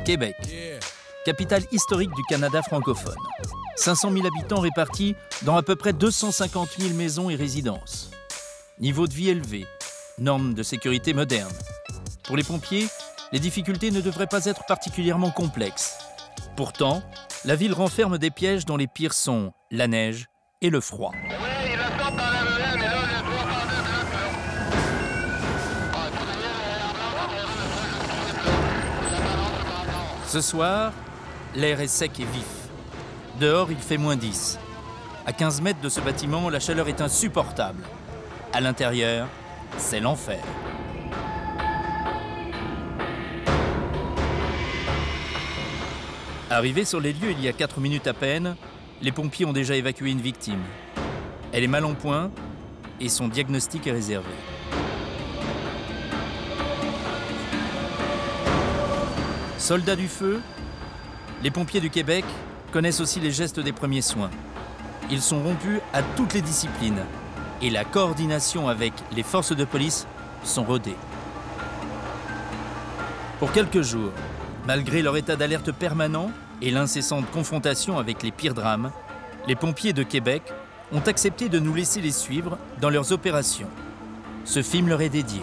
Québec, capitale historique du Canada francophone. 500 000 habitants répartis dans à peu près 250 000 maisons et résidences. Niveau de vie élevé, normes de sécurité modernes. Pour les pompiers, les difficultés ne devraient pas être particulièrement complexes. Pourtant, la ville renferme des pièges dont les pires sont la neige et le froid. Ce soir, l'air est sec et vif. Dehors, il fait -10. À 15 mètres de ce bâtiment, la chaleur est insupportable. À l'intérieur, c'est l'enfer. Arrivés sur les lieux il y a 4 minutes à peine, les pompiers ont déjà évacué une victime. Elle est mal en point et son diagnostic est réservé. Soldats du feu, les pompiers du Québec connaissent aussi les gestes des premiers soins. Ils sont rompus à toutes les disciplines et la coordination avec les forces de police sont rodées. Pour quelques jours, malgré leur état d'alerte permanent et l'incessante confrontation avec les pires drames, les pompiers de Québec ont accepté de nous laisser les suivre dans leurs opérations. Ce film leur est dédié.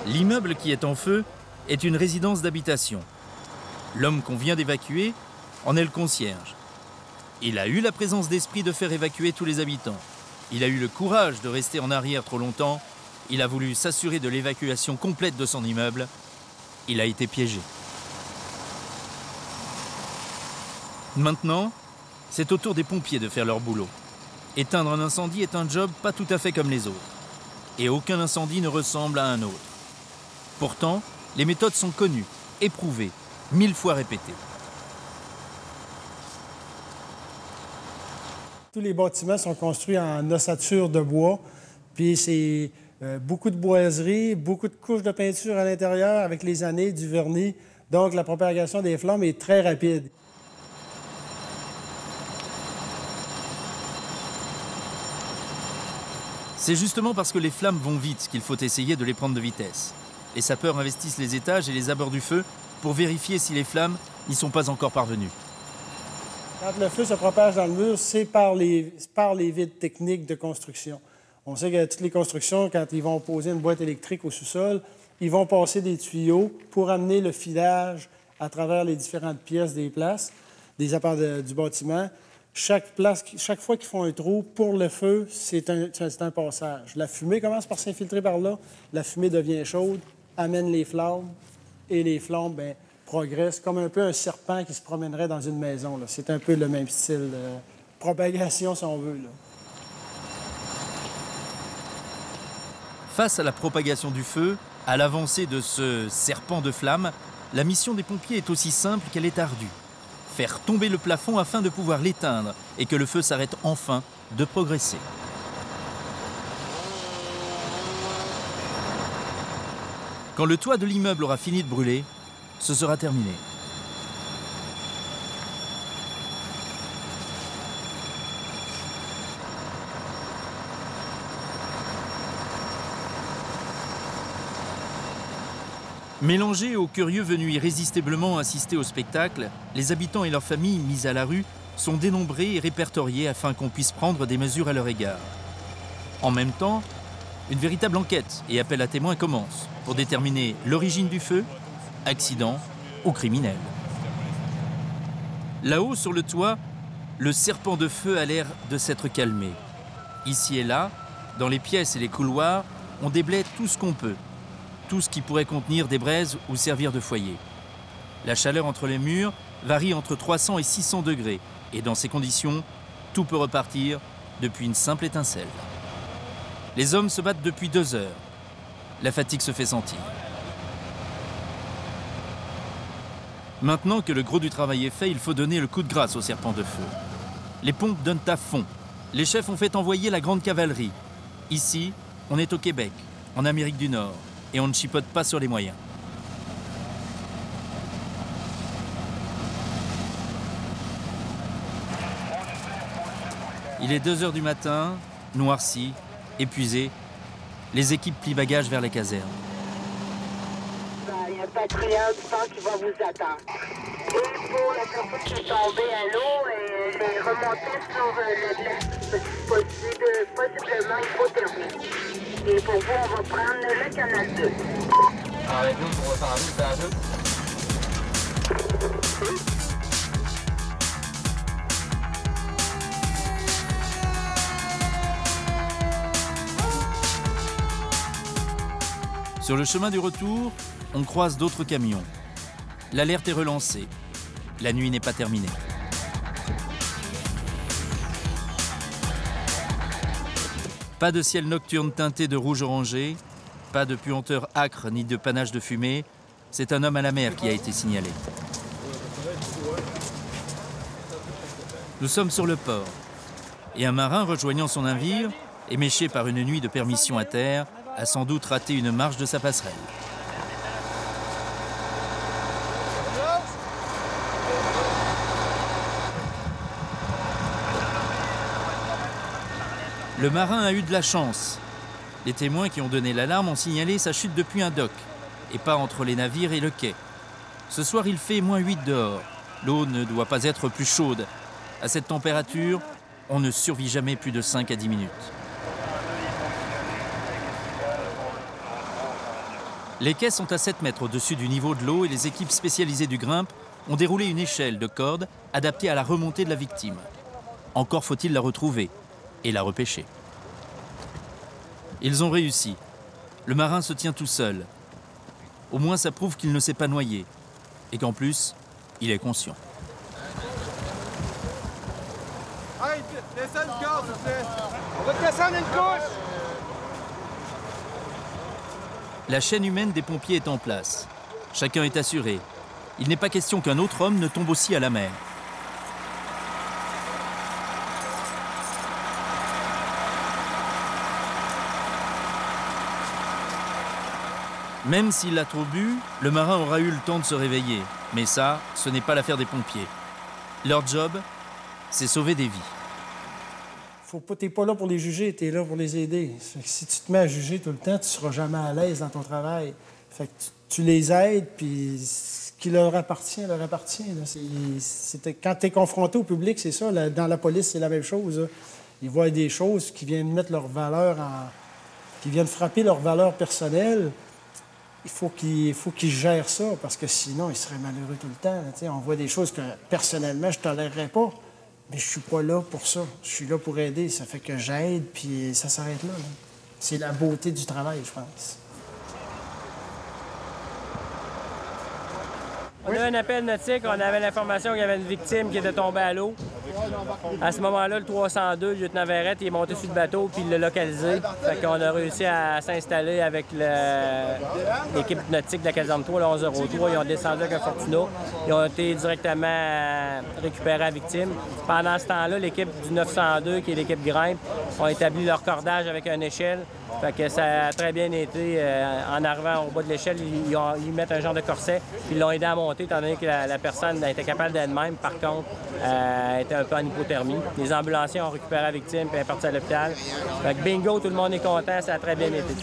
L'immeuble qui est en feu est une résidence d'habitation. L'homme qu'on vient d'évacuer en est le concierge. Il a eu la présence d'esprit de faire évacuer tous les habitants. Il a eu le courage de rester en arrière trop longtemps. Il a voulu s'assurer de l'évacuation complète de son immeuble. Il a été piégé. Maintenant, c'est au tour des pompiers de faire leur boulot. Éteindre un incendie est un job pas tout à fait comme les autres. Et aucun incendie ne ressemble à un autre. Pourtant, les méthodes sont connues, éprouvées, 1000 fois répétées. Tous les bâtiments sont construits en ossature de bois, puis c'est beaucoup de boiseries, beaucoup de couches de peinture à l'intérieur avec les années, du vernis. Donc la propagation des flammes est très rapide. C'est justement parce que les flammes vont vite qu'il faut essayer de les prendre de vitesse. Les sapeurs investissent les étages et les abords du feu pour vérifier si les flammes n'y sont pas encore parvenues. Quand le feu se propage dans le mur, c'est par les vides techniques de construction. On sait que toutes les constructions, quand ils vont poser une boîte électrique au sous-sol, ils vont passer des tuyaux pour amener le filage à travers les différentes pièces des places, des apparts du bâtiment. Chaque fois qu'ils font un trou, pour le feu, c'est un passage. La fumée commence par s'infiltrer par là, la fumée devient chaude, amène les flammes, et les flammes progressent comme un peu un serpent qui se promènerait dans une maison. C'est un peu le même style de propagation, si on veut. Là. Face à la propagation du feu, à l'avancée de ce serpent de flammes, la mission des pompiers est aussi simple qu'elle est ardue. Faire tomber le plafond afin de pouvoir l'éteindre et que le feu s'arrête enfin de progresser. Quand le toit de l'immeuble aura fini de brûler, ce sera terminé. Mélangés aux curieux venus irrésistiblement assister au spectacle, les habitants et leurs familles mises à la rue sont dénombrés et répertoriés afin qu'on puisse prendre des mesures à leur égard. En même temps, une véritable enquête et appel à témoins commence pour déterminer l'origine du feu, accident ou criminel. Là-haut, sur le toit, le serpent de feu a l'air de s'être calmé. Ici et là, dans les pièces et les couloirs, on déblaye tout ce qu'on peut. Tout ce qui pourrait contenir des braises ou servir de foyer. La chaleur entre les murs varie entre 300 et 600 degrés. Et dans ces conditions, tout peut repartir depuis une simple étincelle. Les hommes se battent depuis 2 heures. La fatigue se fait sentir. Maintenant que le gros du travail est fait, il faut donner le coup de grâce au serpent de feu. Les pompes donnent à fond. Les chefs ont fait envoyer la grande cavalerie. Ici, on est au Québec, en Amérique du Nord, et on ne chipote pas sur les moyens. Il est 2 h du matin, noirci, épuisé. Les équipes plient bagages vers les casernes. Il y a un patrouilleur du port qui va vous attendre. Et pour la personne qui est tombée à l'eau, elle remontait sur le lac. Possiblement hypothermie. Et pour vous, on va prendre le canal 2. Avec nous, on va s'en aller, c'est à deux. Sur le chemin du retour, on croise d'autres camions. L'alerte est relancée. La nuit n'est pas terminée. Pas de ciel nocturne teinté de rouge orangé, pas de puanteur âcre ni de panache de fumée. C'est un homme à la mer qui a été signalé. Nous sommes sur le port. Et un marin rejoignant son navire, éméché par une nuit de permission à terre, a sans doute raté une marche de sa passerelle. Le marin a eu de la chance. Les témoins qui ont donné l'alarme ont signalé sa chute depuis un dock, et pas entre les navires et le quai. Ce soir, il fait -8 dehors. L'eau ne doit pas être plus chaude. À cette température, on ne survit jamais plus de 5 à 10 minutes. Les quais sont à 7 mètres au-dessus du niveau de l'eau et les équipes spécialisées du grimpe ont déroulé une échelle de corde adaptée à la remontée de la victime. Encore faut-il la retrouver et la repêcher. Ils ont réussi. Le marin se tient tout seul. Au moins ça prouve qu'il ne s'est pas noyé et qu'en plus, il est conscient. Hey, descends une corde, s'il vous plaît. On va te descendre une couche. La chaîne humaine des pompiers est en place. Chacun est assuré. Il n'est pas question qu'un autre homme ne tombe aussi à la mer. Même s'il a trop bu, le marin aura eu le temps de se réveiller. Mais ça, ce n'est pas l'affaire des pompiers. Leur job, c'est sauver des vies. T'es pas là pour les juger, t'es là pour les aider. Fait que si tu te mets à juger tout le temps, tu seras jamais à l'aise dans ton travail. Fait que tu les aides, puis ce qui leur appartient, leur appartient. Là. Quand tu es confronté au public, c'est ça. Là, dans la police, c'est la même chose. Là. Ils voient des choses qui viennent mettre leur valeur qui viennent frapper leur valeur personnelle. Il faut qu'ils gèrent ça, parce que sinon, ils seraient malheureux tout le temps. Là. On voit des choses que, personnellement, je ne tolérerais pas. Mais je suis pas là pour ça. Je suis là pour aider. Ça fait que j'aide, puis ça s'arrête là. C'est la beauté du travail, je pense. On a eu un appel nautique, on avait l'information qu'il y avait une victime qui était tombée à l'eau. À ce moment-là, le 302, le lieutenant Verrette, il est monté sur le bateau puis il l'a localisé. Fait qu'on a réussi à s'installer avec l'équipe nautique de la caserne 3, le 1103. Ils ont descendu avec un Fortuna. Ils ont été directement récupérés la victime. Pendant ce temps-là, l'équipe du 902, qui est l'équipe grimpe, ont établi leur cordage avec une échelle. Fait que ça a très bien été. En arrivant au bas de l'échelle, ils mettent un genre de corset, puis ils l'ont aidé à monter, étant donné que la personne était capable d'elle-même. Par contre, était un peu en hypothermie. Les ambulanciers ont récupéré la victime, puis elle est partie à l'hôpital. Fait que bingo, tout le monde est content, ça a très bien été.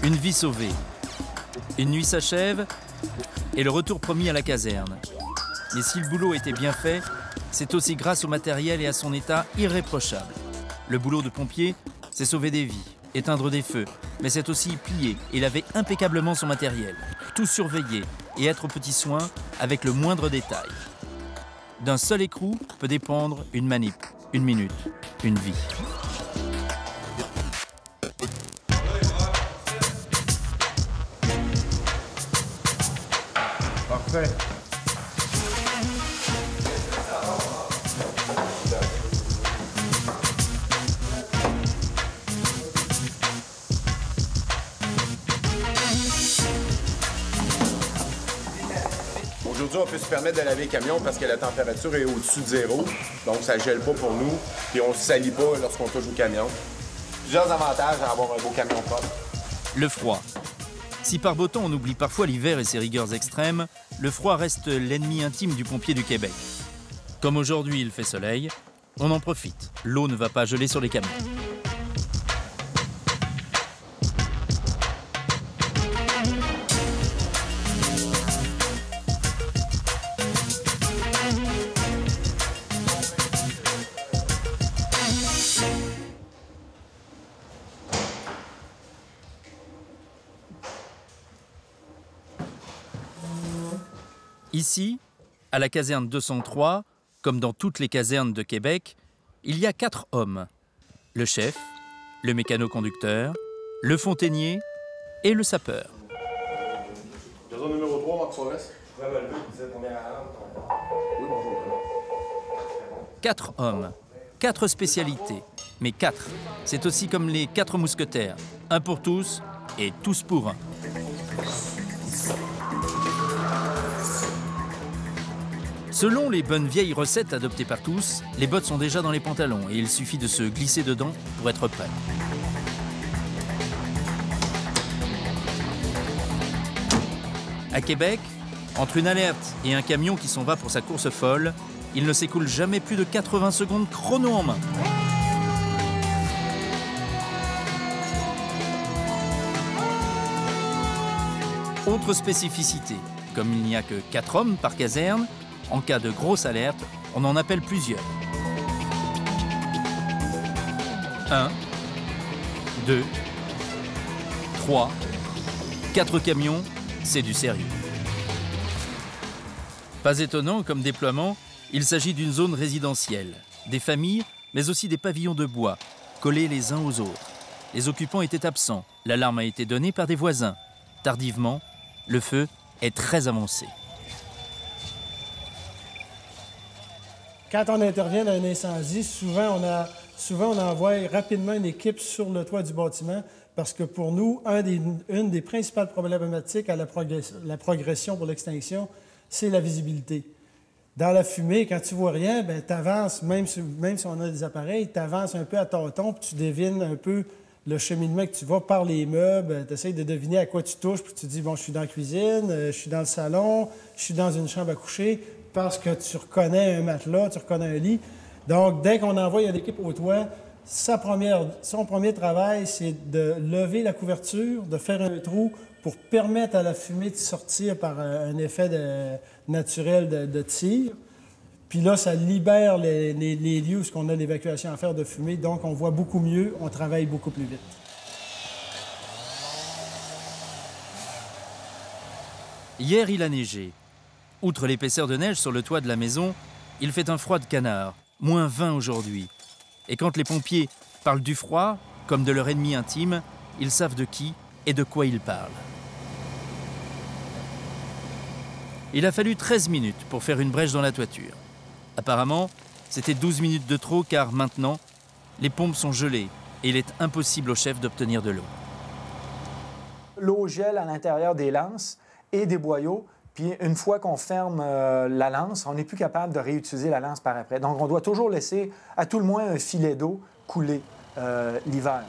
Une vie sauvée. Une nuit s'achève et le retour promis à la caserne. Mais si le boulot était bien fait, c'est aussi grâce au matériel et à son état irréprochable. Le boulot de pompier, c'est sauver des vies, éteindre des feux, mais c'est aussi plier et laver impeccablement son matériel, tout surveiller et être aux petits soins avec le moindre détail. D'un seul écrou peut dépendre une manip, une minute, une vie. Parfait. on peut se permettre de laver le camion parce que la température est au-dessus de 0. Donc, ça ne gèle pas pour nous. Puis, on ne se salit pas lorsqu'on touche au camion. Plusieurs avantages à avoir un beau camion propre. Le froid. Si par beau temps on oublie parfois l'hiver et ses rigueurs extrêmes, le froid reste l'ennemi intime du pompier du Québec. Comme aujourd'hui il fait soleil, on en profite. L'eau ne va pas geler sur les camions. Ici, à la caserne 203, comme dans toutes les casernes de Québec, il y a 4 hommes. Le chef, le mécano-conducteur, le fontainier et le sapeur. Raison numéro 3, Marc Soares. Oui, bonjour. 4 hommes, 4 spécialités, mais 4. C'est aussi comme les 4 mousquetaires. Un pour tous et tous pour un. Selon les bonnes vieilles recettes adoptées par tous, les bottes sont déjà dans les pantalons et il suffit de se glisser dedans pour être prêt. À Québec, entre une alerte et un camion qui s'en va pour sa course folle, il ne s'écoule jamais plus de 80 secondes chrono en main. Autre spécificité, comme il n'y a que 4 hommes par caserne, en cas de grosse alerte, on en appelle plusieurs. 1, 2, 3, 4 camions, c'est du sérieux. Pas étonnant, comme déploiement, il s'agit d'une zone résidentielle. Des familles, mais aussi des pavillons de bois, collés les uns aux autres. Les occupants étaient absents. L'alarme a été donnée par des voisins. Tardivement, le feu est très avancé. Quand on intervient dans un incendie, souvent on envoie rapidement une équipe sur le toit du bâtiment parce que pour nous, une des principales problématiques à la progression pour l'extinction, c'est la visibilité. Dans la fumée, quand tu vois rien, tu avances, même si on a des appareils, tu avances un peu à tâtons, puis tu devines un peu le cheminement que tu vas par les meubles, tu essaies de deviner à quoi tu touches, puis tu te dis, bon, je suis dans la cuisine, je suis dans le salon, je suis dans une chambre à coucher, parce que tu reconnais un matelas, tu reconnais un lit. Donc, dès qu'on envoie une équipe au toit, son premier travail, c'est de lever la couverture, de faire un trou pour permettre à la fumée de sortir par un effet naturel de tir. Puis là, ça libère les lieux où on a l'évacuation à faire de fumée. Donc, on voit beaucoup mieux, on travaille beaucoup plus vite. Hier, il a neigé. Outre l'épaisseur de neige sur le toit de la maison, il fait un froid de canard, moins 20 aujourd'hui. Et quand les pompiers parlent du froid, comme de leur ennemi intime, ils savent de qui et de quoi ils parlent. Il a fallu 13 minutes pour faire une brèche dans la toiture. Apparemment, c'était 12 minutes de trop car maintenant, les pompes sont gelées et il est impossible au chef d'obtenir de l'eau. L'eau gèle à l'intérieur des lances et des boyaux. Puis une fois qu'on ferme la lance, on n'est plus capable de réutiliser la lance par après. Donc on doit toujours laisser à tout le moins un filet d'eau couler l'hiver.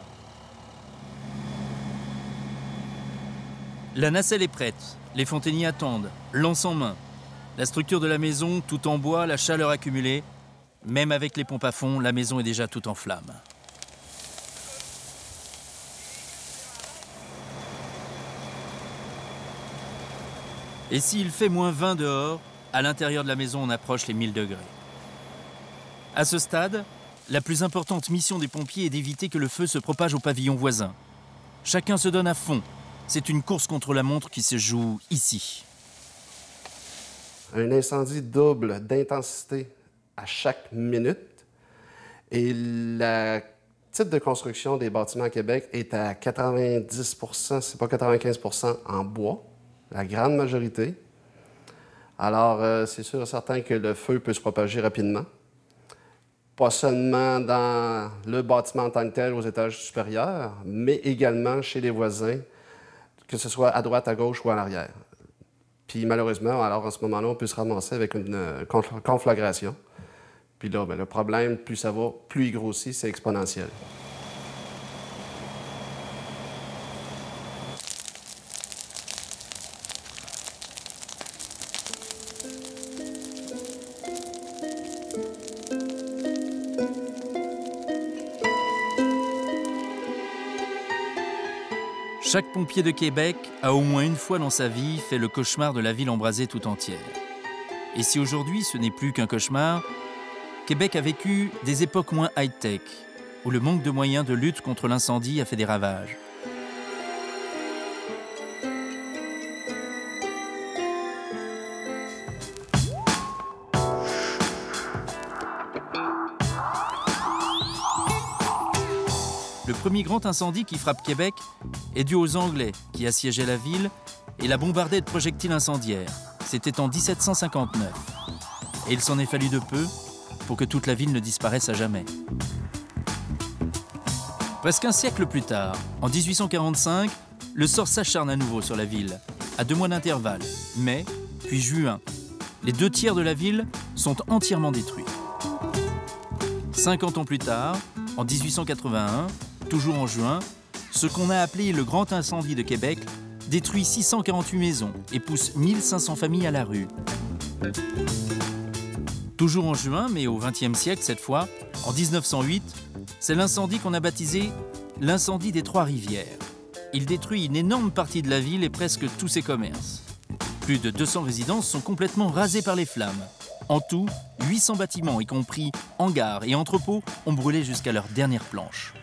La nacelle est prête, les fontainiers attendent, lance en main. La structure de la maison, tout en bois, la chaleur accumulée. Même avec les pompes à fond, la maison est déjà toute en flammes. Et s'il fait moins 20 dehors, à l'intérieur de la maison, on approche les 1000 degrés. À ce stade, la plus importante mission des pompiers est d'éviter que le feu se propage au pavillon voisin. Chacun se donne à fond. C'est une course contre la montre qui se joue ici. Un incendie double d'intensité à chaque minute. Et le type de construction des bâtiments à Québec est à 90 %, c'est pas 95 % en bois. La grande majorité. Alors, c'est sûr et certain que le feu peut se propager rapidement. Pas seulement dans le bâtiment en tant que tel aux étages supérieurs, mais également chez les voisins, que ce soit à droite, à gauche ou à l'arrière. Puis malheureusement, alors en ce moment-là, on peut se ramasser avec une conflagration. Puis là, bien, le problème, plus ça va, plus il grossit, c'est exponentiel. Chaque pompier de Québec a au moins une fois dans sa vie fait le cauchemar de la ville embrasée tout entière. Et si aujourd'hui ce n'est plus qu'un cauchemar, Québec a vécu des époques moins high-tech, où le manque de moyens de lutte contre l'incendie a fait des ravages. Le premier grand incendie qui frappe Québec est dû aux Anglais qui assiégeaient la ville et la bombardaient de projectiles incendiaires. C'était en 1759. Et il s'en est fallu de peu pour que toute la ville ne disparaisse à jamais. Presque un siècle plus tard, en 1845, le sort s'acharne à nouveau sur la ville, à 2 mois d'intervalle, mai puis juin. Les 2 tiers de la ville sont entièrement détruits. 50 ans plus tard, en 1881, toujours en juin, ce qu'on a appelé le grand incendie de Québec détruit 648 maisons et pousse 1500 familles à la rue. Toujours en juin, mais au XXe siècle cette fois, en 1908, c'est l'incendie qu'on a baptisé l'incendie des Trois-Rivières. Il détruit une énorme partie de la ville et presque tous ses commerces. Plus de 200 résidences sont complètement rasées par les flammes. En tout, 800 bâtiments, y compris hangars et entrepôts, ont brûlé jusqu'à leur dernière planche.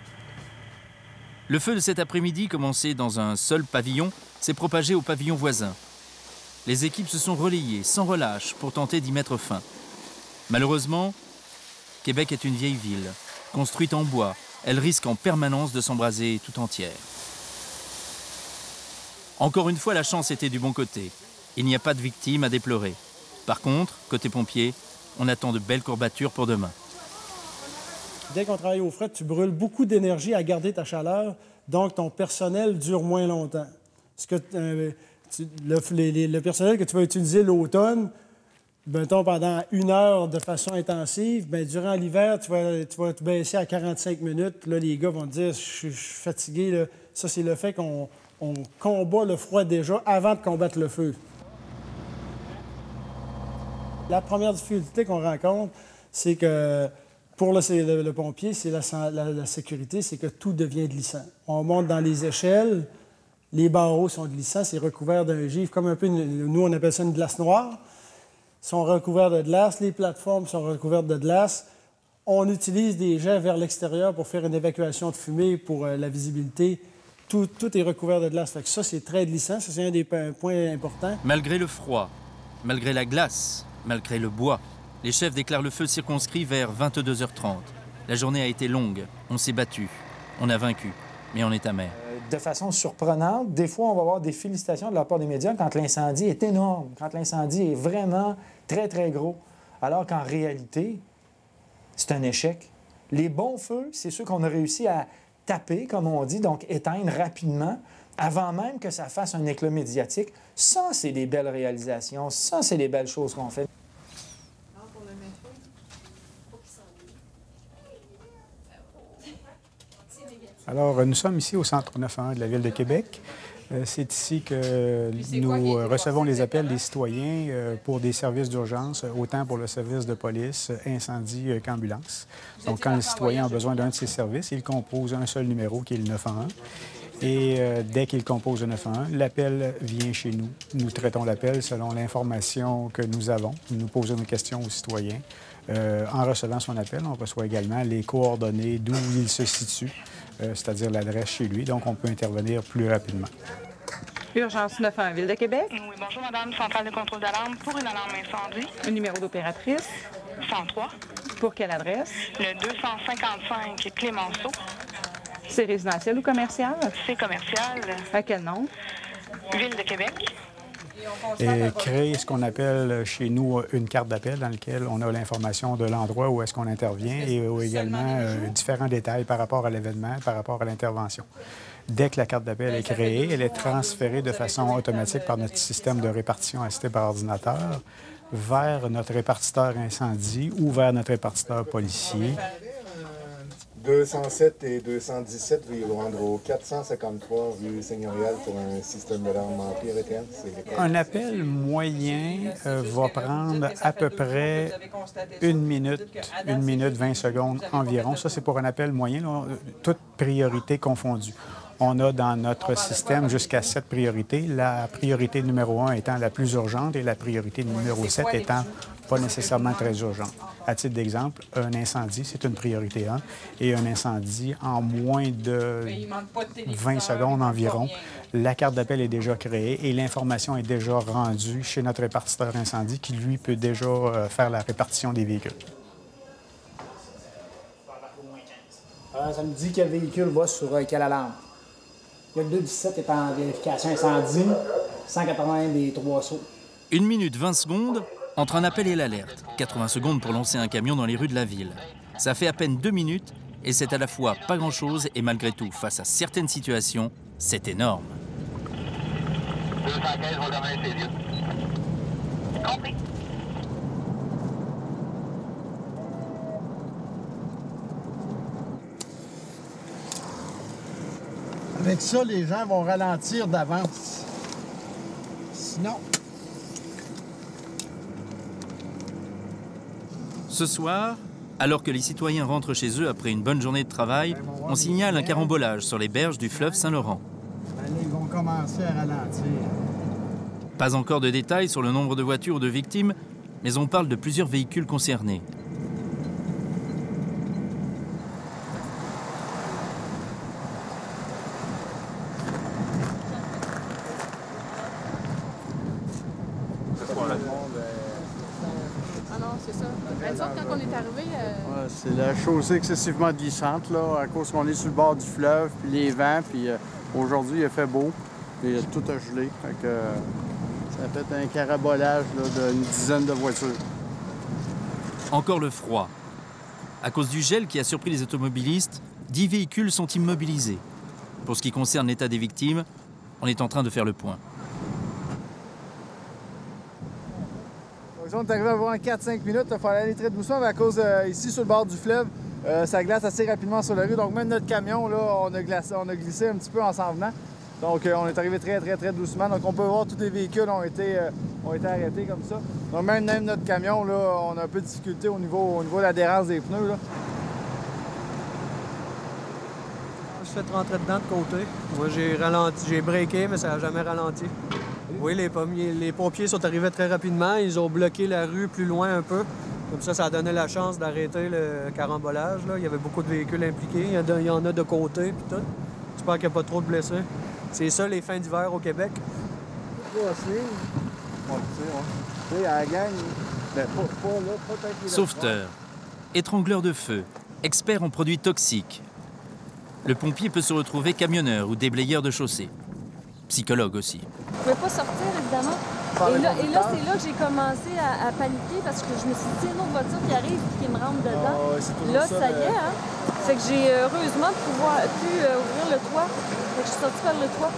Le feu de cet après-midi, commencé dans un seul pavillon, s'est propagé au pavillon voisin. Les équipes se sont relayées sans relâche pour tenter d'y mettre fin. Malheureusement, Québec est une vieille ville. Construite en bois, elle risque en permanence de s'embraser tout entière. Encore une fois, la chance était du bon côté. Il n'y a pas de victimes à déplorer. Par contre, côté pompiers, on attend de belles courbatures pour demain. Dès qu'on travaille au fret, tu brûles beaucoup d'énergie à garder ta chaleur, donc ton personnel dure moins longtemps. Le personnel que tu vas utiliser l'automne, mettons, pendant 1 heure de façon intensive, bien, durant l'hiver, tu vas te baisser à 45 minutes. Là, les gars vont te dire « je suis fatigué ». Là. Ça, c'est le fait qu'on combat le froid déjà avant de combattre le feu. La première difficulté qu'on rencontre, c'est que pour le pompier, c'est la sécurité, c'est que tout devient glissant. On monte dans les échelles, les barreaux sont glissants, c'est recouvert d'un givre, comme un peu, nous on appelle ça une glace noire. Ils sont recouverts de glace, les plateformes sont recouvertes de glace. On utilise des jets vers l'extérieur pour faire une évacuation de fumée pour la visibilité. Tout est recouvert de glace. Fait que ça, c'est très glissant. Ça, c'est un des points importants. Malgré le froid, malgré la glace, malgré le bois, les chefs déclarent le feu circonscrit vers 22h30. La journée a été longue, on s'est battu, on a vaincu, mais on est amer. De façon surprenante, des fois, on va avoir des félicitations de la part des médias quand l'incendie est énorme, quand l'incendie est vraiment très, très gros, alors qu'en réalité, c'est un échec. Les bons feux, c'est ceux qu'on a réussi à taper, comme on dit, donc éteindre rapidement, avant même que ça fasse un éclat médiatique. Ça, c'est des belles réalisations, ça, c'est des belles choses qu'on fait. Alors, nous sommes ici au Centre 911 de la Ville de Québec. C'est ici que nous recevons les appels des citoyens pour des services d'urgence, autant pour le service de police, incendie qu'ambulance. Donc, quand le citoyen a besoin d'un de ces services, il compose un seul numéro qui est le 911. Et dès qu'il compose le 911, l'appel vient chez nous. Nous traitons l'appel selon l'information que nous avons. Nous posons des questions aux citoyens. En recevant son appel, on reçoit également les coordonnées d'où il se situe, c'est-à-dire l'adresse chez lui. Donc, on peut intervenir plus rapidement. Urgence 911, Ville de Québec. Oui, bonjour, madame. Centrale de contrôle d'alarme pour une alarme incendie. Un numéro d'opératrice. 103. Pour quelle adresse? Le 255 Clémenceau. C'est résidentiel ou commercial? C'est commercial. À quel nom? Ville de Québec. Et créer ce qu'on appelle chez nous une carte d'appel dans laquelle on a l'information de l'endroit où est-ce qu'on intervient et également différents détails par rapport à l'événement, par rapport à l'intervention. Dès que la carte d'appel est créée, elle est transférée de façon automatique par notre système de répartition assisté par ordinateur vers notre répartiteur incendie ou vers notre répartiteur policier. 207 et 217 vont rendre au 453 rue Seigneurial pour un système d'alarme Empire éteinte. Un appel moyen va prendre à peu près 1 minute 20 secondes environ. Ça, c'est pour un appel moyen, là, toutes priorités confondues. On a dans notre système jusqu'à 7 priorités, la priorité numéro 1 étant la plus urgente et la priorité numéro 7 étant pas nécessairement très urgente. À titre d'exemple, un incendie, c'est une priorité 1, et un incendie, en moins de 20 secondes environ, la carte d'appel est déjà créée et l'information est déjà rendue chez notre répartiteur incendie qui, lui, peut déjà faire la répartition des véhicules. Ça me dit que le véhicule va sur quelle alarme? Le 217 est en vérification incendie, 180 des 3 sauts. 1 minute 20 secondes entre un appel et l'alerte. 80 secondes pour lancer un camion dans les rues de la ville. Ça fait à peine 2 minutes et c'est à la fois pas grand-chose et malgré tout, face à certaines situations, c'est énorme. 215, va demain, c'est vite. Compris. Avec ça, les gens vont ralentir d'avance. Sinon... Ce soir, alors que les citoyens rentrent chez eux après une bonne journée de travail, on signale un carambolage sur les berges du fleuve Saint-Laurent. Ils vont commencer à ralentir. Pas encore de détails sur le nombre de voitures ou de victimes, mais on parle de plusieurs véhicules concernés. Ah non, c'est ça. Nous autres, quand on est arrivé... Ouais, c'est la chaussée excessivement glissante, là, à cause qu'on est sur le bord du fleuve, puis les vents, puis aujourd'hui, il a fait beau, et tout a gelé. Fait que, ça a fait un carabolage d'une dizaine de voitures. Encore le froid. À cause du gel qui a surpris les automobilistes, 10 véhicules sont immobilisés. Pour ce qui concerne l'état des victimes, on est en train de faire le point. On est arrivé à voir en 4-5 minutes, il fallait aller très doucement, mais à cause ici sur le bord du fleuve, ça glace assez rapidement sur la rue. Donc même notre camion, là, on a glissé un petit peu en s'en venant. Donc on est arrivé très doucement. Donc on peut voir tous les véhicules ont été arrêtés comme ça. Donc même notre camion, là, on a un peu de difficulté au niveau de l'adhérence des pneus. Là. Je suis fait rentrer dedans de côté. Moi j'ai ralenti, j'ai breaké, mais ça n'a jamais ralenti. Oui, les pompiers sont arrivés très rapidement. Ils ont bloqué la rue plus loin un peu. Comme ça a donné la chance d'arrêter le carambolage. Là. Il y avait beaucoup de véhicules impliqués. Il y en a de côté puis tout. J'espère qu'il n'y a pas trop de blessés. C'est ça les fins d'hiver au Québec. Sauveteur, étrangleur de feu, expert en produits toxiques. Le pompier peut se retrouver camionneur ou déblayeur de chaussée. Psychologue aussi. Je ne pouvais pas sortir, évidemment. Et là, c'est là que j'ai commencé à paniquer parce que je me suis dit, une autre voiture qui arrive et qui me rentre dedans. Là, ça y est, hein? Fait que j'ai heureusement pu ouvrir le toit. Fait que je suis sortie par le toit.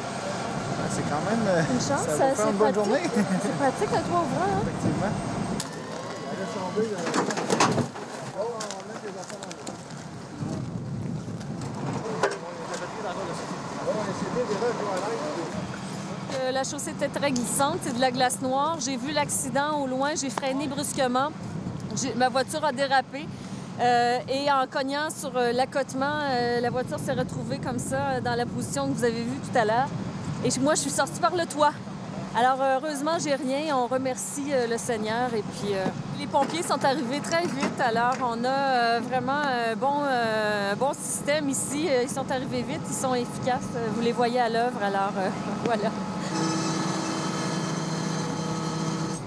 C'est quand même une chance, ça va faire une bonne journée. C'est pratique le toit ouvrant, hein? Effectivement. La chaussée était très glissante, c'est de la glace noire. J'ai vu l'accident au loin, j'ai freiné brusquement. Ma voiture a dérapé et en cognant sur l'accotement, la voiture s'est retrouvée comme ça dans la position que vous avez vue tout à l'heure. Et moi, je suis sortie par le toit. Alors, heureusement, j'ai rien. On remercie le Seigneur. Et puis, les pompiers sont arrivés très vite. Alors, on a vraiment un bon système ici. Ils sont arrivés vite, ils sont efficaces. Vous les voyez à l'œuvre. Alors, voilà.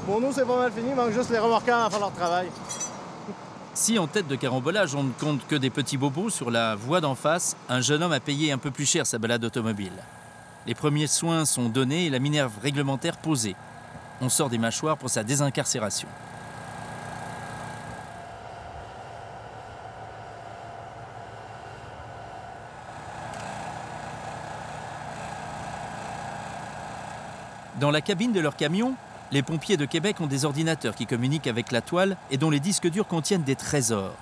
Pour nous, c'est pas mal fini. Il manque juste les remorqueurs à faire leur travail. Si en tête de carambolage, on ne compte que des petits bobos sur la voie d'en face, un jeune homme a payé un peu plus cher sa balade automobile. Les premiers soins sont donnés et la minerve réglementaire posée. On sort des mâchoires pour sa désincarcération. Dans la cabine de leur camion, les pompiers de Québec ont des ordinateurs qui communiquent avec la toile et dont les disques durs contiennent des trésors.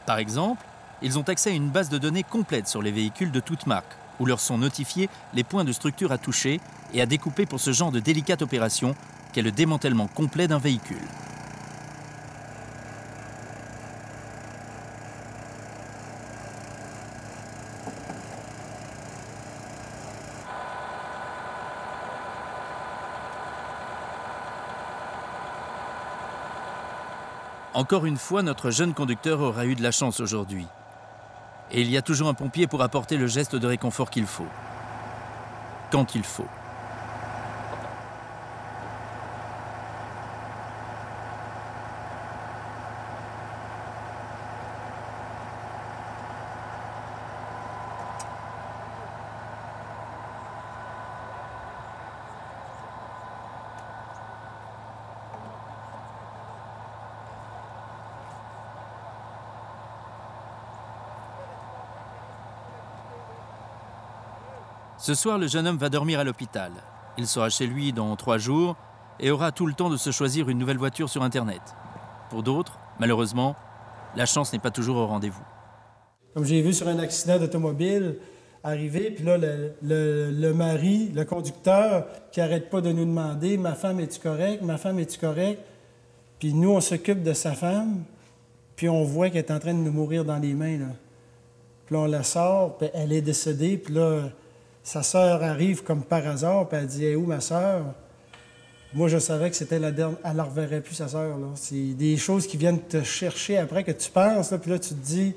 Par exemple, ils ont accès à une base de données complète sur les véhicules de toutes marques, où leur sont notifiés les points de structure à toucher et à découper pour ce genre de délicate opération qu'est le démantèlement complet d'un véhicule. Encore une fois, notre jeune conducteur aura eu de la chance aujourd'hui. Et il y a toujours un pompier pour apporter le geste de réconfort qu'il faut. Quand il faut. Ce soir, le jeune homme va dormir à l'hôpital. Il sera chez lui dans 3 jours et aura tout le temps de se choisir une nouvelle voiture sur Internet. Pour d'autres, malheureusement, la chance n'est pas toujours au rendez-vous. Comme j'ai vu sur un accident d'automobile arriver, puis là, le mari, le conducteur, qui n'arrête pas de nous demander « Ma femme, es-tu correcte? Ma femme, es-tu correcte? » Puis nous, on s'occupe de sa femme, puis on voit qu'elle est en train de nous mourir dans les mains, là. Puis là, on la sort, puis elle est décédée, puis là, sa sœur arrive comme par hasard, puis elle dit « Hey, où ma sœur? » Moi, je savais que c'était la dernière. Elle ne la reverrait plus, sa sœur. C'est des choses qui viennent te chercher après, que tu penses, là, puis là, tu te dis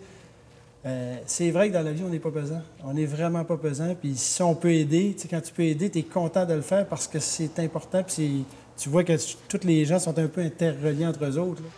c'est vrai que dans la vie, on n'est pas pesant. On n'est vraiment pas pesant. Puis si on peut aider, tu sais, quand tu peux aider, tu es content de le faire parce que c'est important. Puis tu vois que tous les gens sont un peu interreliés entre eux autres, là.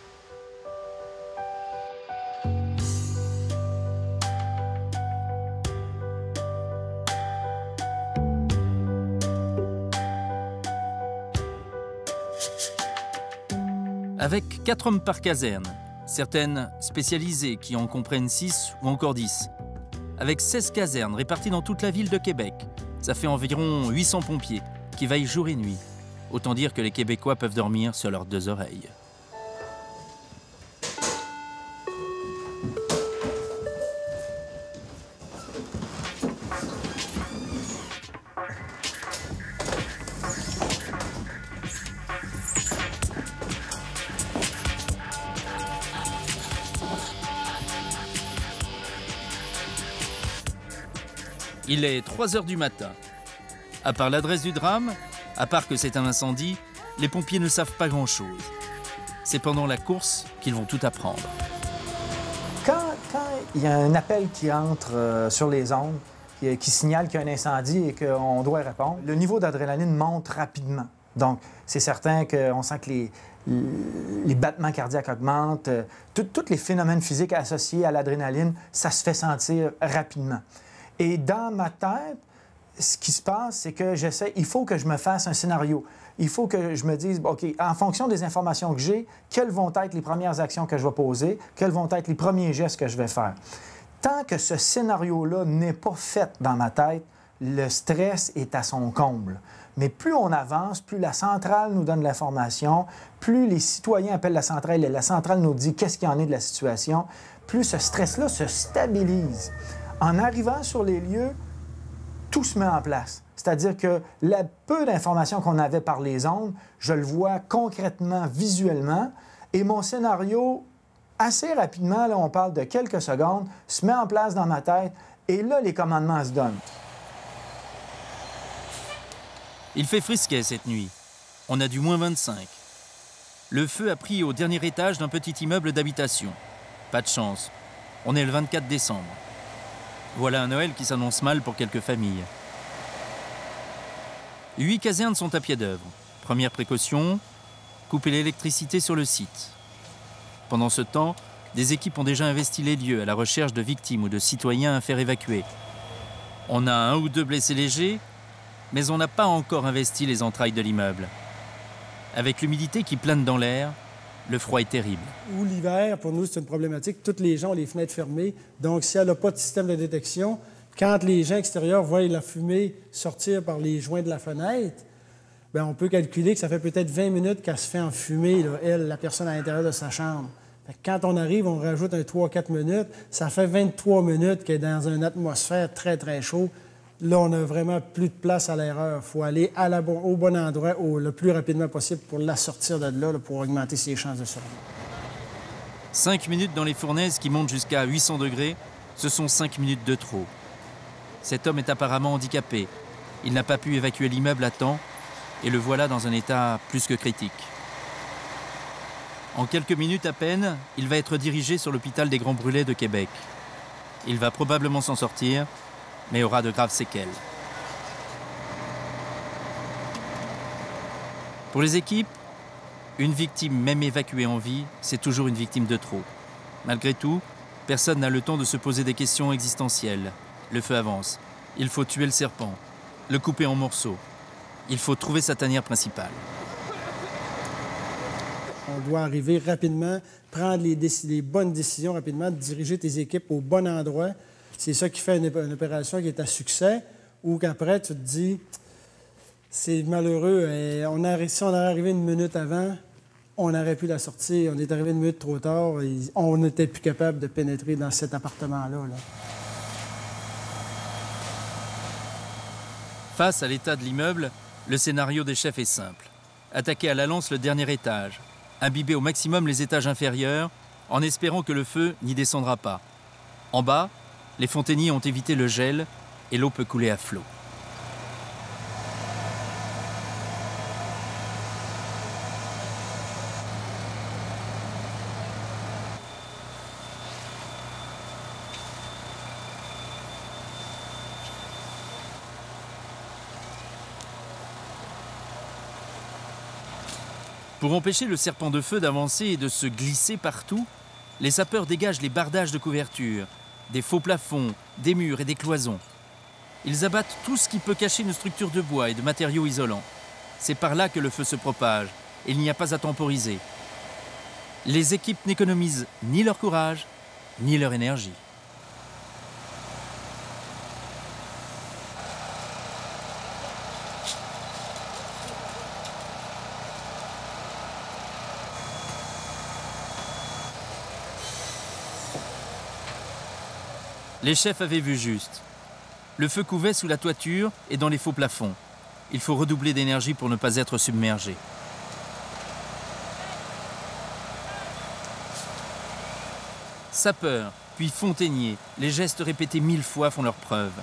Avec 4 hommes par caserne, certaines spécialisées qui en comprennent 6 ou encore 10. Avec 16 casernes réparties dans toute la ville de Québec, ça fait environ 800 pompiers qui veillent jour et nuit. Autant dire que les Québécois peuvent dormir sur leurs 2 oreilles. Il est 3 heures du matin. À part l'adresse du drame, à part que c'est un incendie, les pompiers ne savent pas grand-chose. C'est pendant la course qu'ils vont tout apprendre. Quand il y a un appel qui entre sur les ondes, qui signale qu'il y a un incendie et qu'on doit répondre, le niveau d'adrénaline monte rapidement. Donc, c'est certain qu'on sent que les battements cardiaques augmentent. Tous les phénomènes physiques associés à l'adrénaline, ça se fait sentir rapidement. Et dans ma tête, ce qui se passe, c'est que il faut que je me fasse un scénario. Il faut que je me dise, OK, en fonction des informations que j'ai, quelles vont être les premières actions que je vais poser, quels vont être les premiers gestes que je vais faire. Tant que ce scénario-là n'est pas fait dans ma tête, le stress est à son comble. Mais plus on avance, plus la centrale nous donne l'information, plus les citoyens appellent la centrale et la centrale nous dit qu'est-ce qu'il y en est de la situation, plus ce stress-là se stabilise. En arrivant sur les lieux, tout se met en place. C'est-à-dire que le peu d'informations qu'on avait par les ondes, je le vois concrètement, visuellement, et mon scénario, assez rapidement, là, on parle de quelques secondes, se met en place dans ma tête, et là, les commandements se donnent. Il fait frisquet cette nuit. On a du moins 25. Le feu a pris au dernier étage d'un petit immeuble d'habitation. Pas de chance. On est le 24 décembre. Voilà un Noël qui s'annonce mal pour quelques familles. 8 casernes sont à pied d'œuvre. Première précaution, couper l'électricité sur le site. Pendant ce temps, des équipes ont déjà investi les lieux à la recherche de victimes ou de citoyens à faire évacuer. On a 1 ou 2 blessés légers, mais on n'a pas encore investi les entrailles de l'immeuble. Avec l'humidité qui plane dans l'air, le froid est terrible. Ou l'hiver, pour nous, c'est une problématique. Toutes les gens ont les fenêtres fermées. Donc, si elle n'a pas de système de détection, quand les gens extérieurs voient la fumée sortir par les joints de la fenêtre, bien, on peut calculer que ça fait peut-être 20 minutes qu'elle se fait enfumer, là, elle, la personne à l'intérieur de sa chambre. Fait que quand on arrive, on rajoute un 3-4 minutes. Ça fait 23 minutes qu'elle est dans une atmosphère très, très chaude. Là, on n'a vraiment plus de place à l'erreur. Il faut aller au bon endroit le plus rapidement possible pour la sortir de là, pour augmenter ses chances de survie. 5 minutes dans les fournaises qui montent jusqu'à 800 degrés, ce sont 5 minutes de trop. Cet homme est apparemment handicapé. Il n'a pas pu évacuer l'immeuble à temps et le voilà dans un état plus que critique. En quelques minutes à peine, il va être dirigé sur l'hôpital des Grands Brûlés de Québec. Il va probablement s'en sortir, mais aura de graves séquelles. Pour les équipes, une victime, même évacuée en vie, c'est toujours une victime de trop. Malgré tout, personne n'a le temps de se poser des questions existentielles. Le feu avance. Il faut tuer le serpent, le couper en morceaux. Il faut trouver sa tanière principale. On doit arriver rapidement, prendre les bonnes décisions rapidement, diriger tes équipes au bon endroit. C'est ça qui fait une opération qui est à succès, ou qu'après, tu te dis, c'est malheureux, et si on avait arrivé une minute avant, on aurait pu la sortir. On est arrivé une minute trop tard, et on n'était plus capable de pénétrer dans cet appartement-là. Là. Face à l'état de l'immeuble, le scénario des chefs est simple. Attaquer à la lance le dernier étage, imbiber au maximum les étages inférieurs, en espérant que le feu n'y descendra pas. En bas, les fontainiers ont évité le gel et l'eau peut couler à flot. Pour empêcher le serpent de feu d'avancer et de se glisser partout, les sapeurs dégagent les bardages de couverture, des faux plafonds, des murs et des cloisons. Ils abattent tout ce qui peut cacher une structure de bois et de matériaux isolants. C'est par là que le feu se propage et il n'y a pas à temporiser. Les équipes n'économisent ni leur courage, ni leur énergie. Les chefs avaient vu juste. Le feu couvait sous la toiture et dans les faux plafonds. Il faut redoubler d'énergie pour ne pas être submergé. Sapeurs, puis fontainiers, les gestes répétés 1000 fois font leur preuve.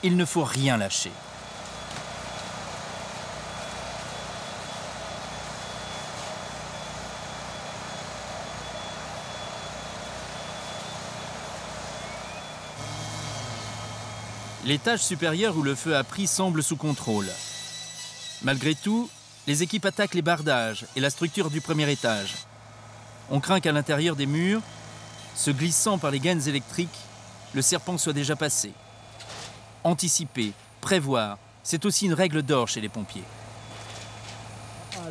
Il ne faut rien lâcher. L'étage supérieur où le feu a pris semble sous contrôle. Malgré tout, les équipes attaquent les bardages et la structure du premier étage. On craint qu'à l'intérieur des murs, se glissant par les gaines électriques, le serpent soit déjà passé. Anticiper, prévoir, c'est aussi une règle d'or chez les pompiers.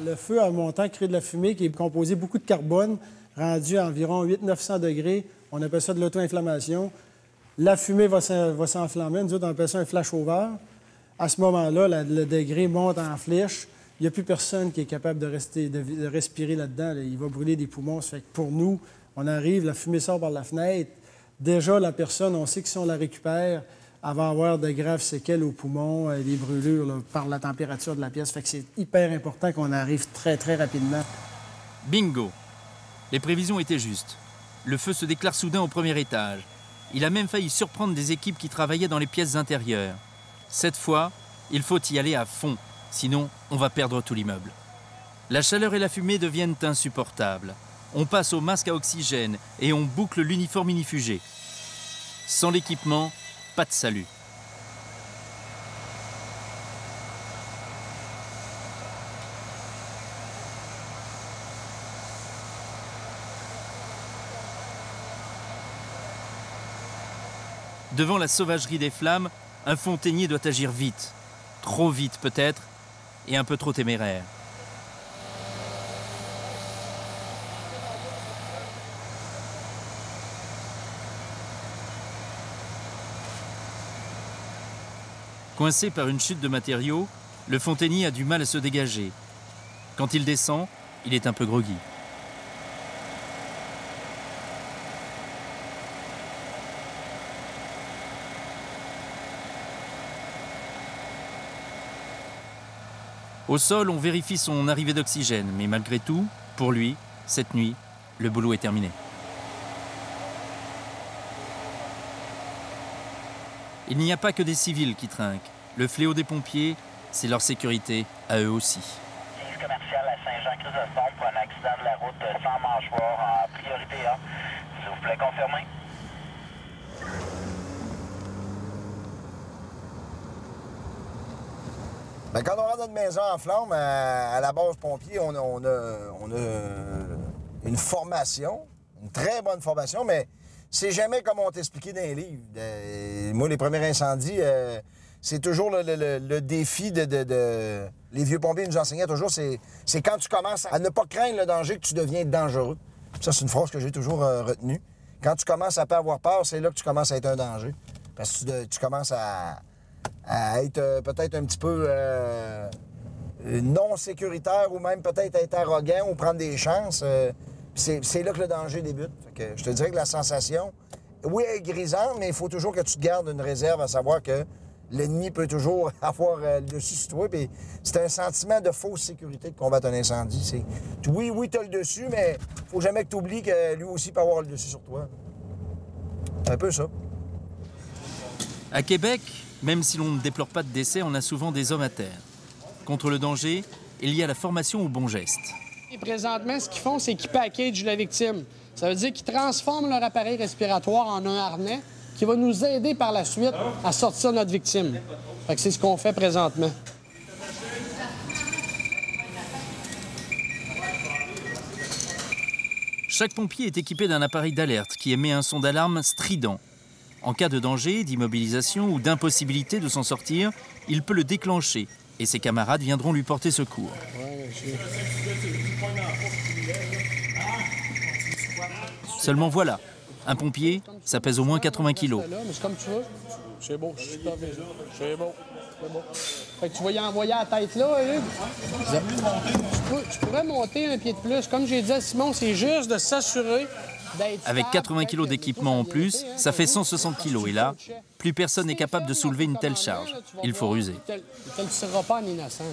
Le feu, en montant, crée de la fumée qui est composée beaucoup de carbone, rendu à environ 800-900 degrés. On appelle ça de l'auto-inflammation. La fumée va s'enflammer. Nous autres, on appelle ça un flash-over. À ce moment-là, le degré monte en flèche. Il n'y a plus personne qui est capable de respirer là-dedans. Là. Il va brûler des poumons. Ça fait que pour nous, on arrive, la fumée sort par la fenêtre. Déjà, la personne, on sait que si on la récupère, elle va avoir de graves séquelles aux poumons, des brûlures là, par la température de la pièce. Ça fait que c'est hyper important qu'on arrive très, très rapidement. Bingo! Les prévisions étaient justes. Le feu se déclare soudain au premier étage. Il a même failli surprendre des équipes qui travaillaient dans les pièces intérieures. Cette fois, il faut y aller à fond, sinon on va perdre tout l'immeuble. La chaleur et la fumée deviennent insupportables. On passe au masque à oxygène et on boucle l'uniforme inifugé. Sans l'équipement, pas de salut. Devant la sauvagerie des flammes, un fontainier doit agir vite. Trop vite peut-être, et un peu trop téméraire. Coincé par une chute de matériaux, Le Fontainy a du mal à se dégager. Quand il descend, il est un peu groggy. Au sol, on vérifie son arrivée d'oxygène, mais malgré tout, pour lui, cette nuit, le boulot est terminé. Il n'y a pas que des civils qui trinquent. Le fléau des pompiers, c'est leur sécurité à eux aussi. Police commerciale à Saint-Jean-Chrysostome pour un accident de la route sans mâchoire en priorité A. S'il vous plaît, confirmez. Bien, quand on rentre dans une maison en flamme, à la base pompier, on a une formation, une très bonne formation, mais c'est jamais comme on t'expliquait dans les livres. Moi, les premiers incendies, c'est toujours le défi de... Les vieux pompiers nous enseignaient toujours, c'est quand tu commences à ne pas craindre le danger que tu deviens dangereux. Ça, c'est une phrase que j'ai toujours retenue. Quand tu commences à pas avoir peur, c'est là que tu commences à être un danger. Parce que tu commences à être peut-être un petit peu non sécuritaire ou même peut-être être arrogant ou prendre des chances. C'est là que le danger débute. Fait que je te dirais que la sensation, oui, elle est grisante, mais il faut toujours que tu te gardes une réserve à savoir que l'ennemi peut toujours avoir le dessus sur toi. C'est un sentiment de fausse sécurité de combattre un incendie. Oui, tu as le dessus, mais faut jamais que tu oublies que lui aussi peut avoir le dessus sur toi. C'est un peu ça. À Québec, même si l'on ne déplore pas de décès, on a souvent des hommes à terre. Contre le danger, il y a la formation au bon geste. Et présentement, ce qu'ils font, c'est qu'ils packagent la victime. Ça veut dire qu'ils transforment leur appareil respiratoire en un harnais qui va nous aider par la suite à sortir notre victime. Fait que c'est ce qu'on fait présentement. Chaque pompier est équipé d'un appareil d'alerte qui émet un son d'alarme strident. En cas de danger, d'immobilisation ou d'impossibilité de s'en sortir, il peut le déclencher et ses camarades viendront lui porter secours. Seulement voilà, un pompier, ça pèse au moins 80 kilos. C'est comme tu veux. C'est beau, c'est beau. Fait que tu vas y envoyer la tête là, Hugues. Tu pourrais monter un pied de plus. Comme j'ai dit à Simon, c'est juste de s'assurer d'être... Avec 80 kilos d'équipement en plus, ça fait 160 kilos. Et là, plus personne n'est capable de soulever une telle charge. Il faut ruser. Il ne le tirera pas en innocent. Là.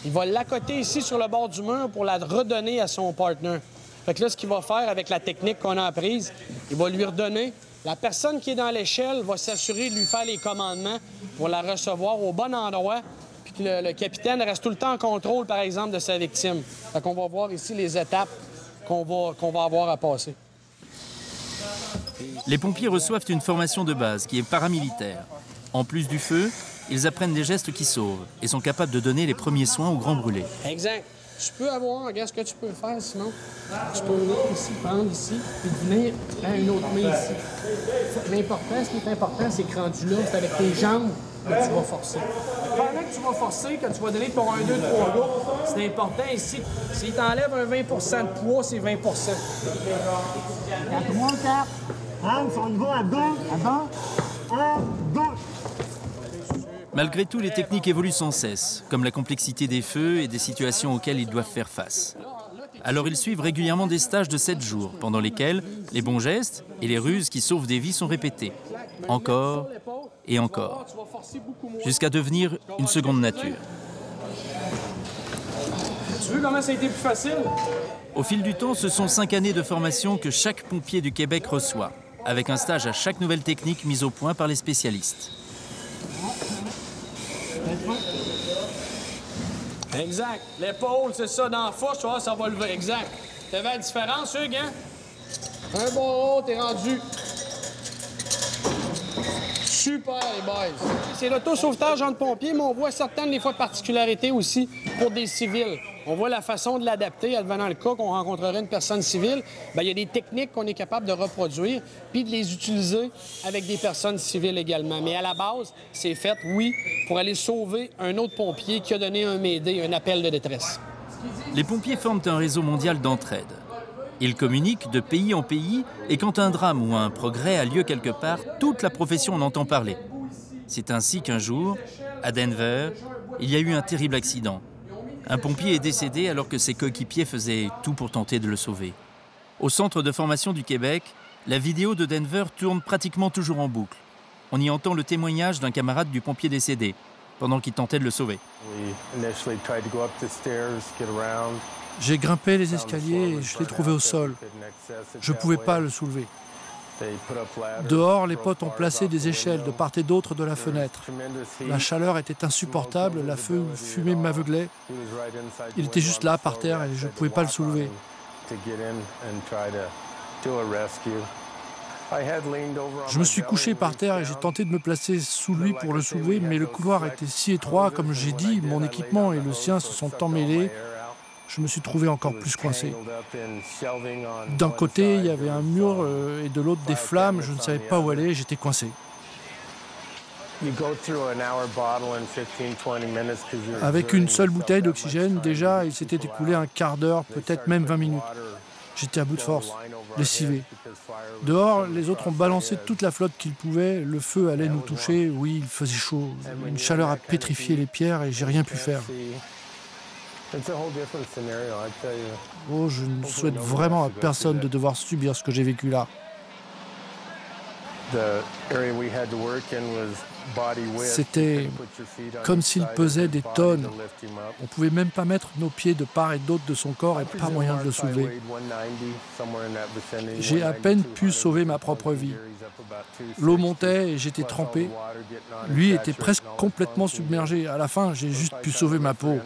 Il va l'accoter ici sur le bord du mur pour la redonner à son partner. Fait que là, ce qu'il va faire avec la technique qu'on a apprise, il va lui redonner. La personne qui est dans l'échelle va s'assurer de lui faire les commandements pour la recevoir au bon endroit, puis que le capitaine reste tout le temps en contrôle, par exemple, de sa victime. Fait qu'on va voir ici les étapes qu'on va avoir à passer. Les pompiers reçoivent une formation de base qui est paramilitaire. En plus du feu, ils apprennent des gestes qui sauvent et sont capables de donner les premiers soins aux grands brûlés. Exact. Tu peux avoir, regarde ce que tu peux faire, sinon. Tu peux venir ici, prendre ici, puis venir à une autre main ici. L'important, ce qui est important, c'est que rendu là, c'est avec tes jambes que tu vas forcer. Pendant que tu vas forcer, quand tu vas donner ton 1, 2, 3 gars, c'est important ici. S'il t'enlève un 20 de poids, c'est 20 4, 3, 4. Hein, on y va à dos, 1, 2. Malgré tout, les techniques évoluent sans cesse, comme la complexité des feux et des situations auxquelles ils doivent faire face. Alors ils suivent régulièrement des stages de 7 jours, pendant lesquels les bons gestes et les ruses qui sauvent des vies sont répétés, encore et encore, jusqu'à devenir une seconde nature. Tu veux comment ça a été plus facile? Au fil du temps, ce sont 5 années de formation que chaque pompier du Québec reçoit, avec un stage à chaque nouvelle technique mise au point par les spécialistes. Exact. L'épaule, c'est ça, dans la fosse, tu vois, ça va lever. Exact. T'as vu la différence, Hugues, hein? Un bon haut, t'es rendu. Super, les boys. C'est l'auto-sauvetage entre pompiers, mais on voit certaines, des fois, particularités aussi pour des civils. On voit la façon de l'adapter, advenant le cas qu'on rencontrerait une personne civile. Bien, il y a des techniques qu'on est capable de reproduire puis de les utiliser avec des personnes civiles également. Mais à la base, c'est fait, oui, pour aller sauver un autre pompier qui a donné un Mayday, un appel de détresse. Les pompiers forment un réseau mondial d'entraide. Ils communiquent de pays en pays et quand un drame ou un progrès a lieu quelque part, toute la profession en entend parler. C'est ainsi qu'un jour, à Denver, il y a eu un terrible accident. Un pompier est décédé alors que ses coéquipiers faisaient tout pour tenter de le sauver. Au centre de formation du Québec, la vidéo de Denver tourne pratiquement toujours en boucle. On y entend le témoignage d'un camarade du pompier décédé, pendant qu'il tentait de le sauver. J'ai grimpé les escaliers et je l'ai trouvé au sol. Je ne pouvais pas le soulever. Dehors, les potes ont placé des échelles de part et d'autre de la fenêtre. La chaleur était insupportable, la fumée m'aveuglait. Il était juste là, par terre, et je ne pouvais pas le soulever. Je me suis couché par terre et j'ai tenté de me placer sous lui pour le soulever, mais le couloir était si étroit, comme j'ai dit, mon équipement et le sien se sont emmêlés. Je me suis trouvé encore plus coincé. D'un côté, il y avait un mur et de l'autre des flammes. Je ne savais pas où aller, j'étais coincé. Avec une seule bouteille d'oxygène, déjà, il s'était écoulé un quart d'heure, peut-être même 20 minutes. J'étais à bout de force, lessivé. Dehors, les autres ont balancé toute la flotte qu'ils pouvaient. Le feu allait nous toucher. Oui, il faisait chaud. Une chaleur a pétrifié les pierres et j'ai rien pu faire. Oh, je ne souhaite vraiment à personne de devoir subir ce que j'ai vécu là. C'était comme s'il pesait des tonnes. On ne pouvait même pas mettre nos pieds de part et d'autre de son corps et pas moyen de le soulever. J'ai à peine pu sauver ma propre vie. L'eau montait et j'étais trempé. Lui était presque complètement submergé. À la fin, j'ai juste pu sauver ma peau.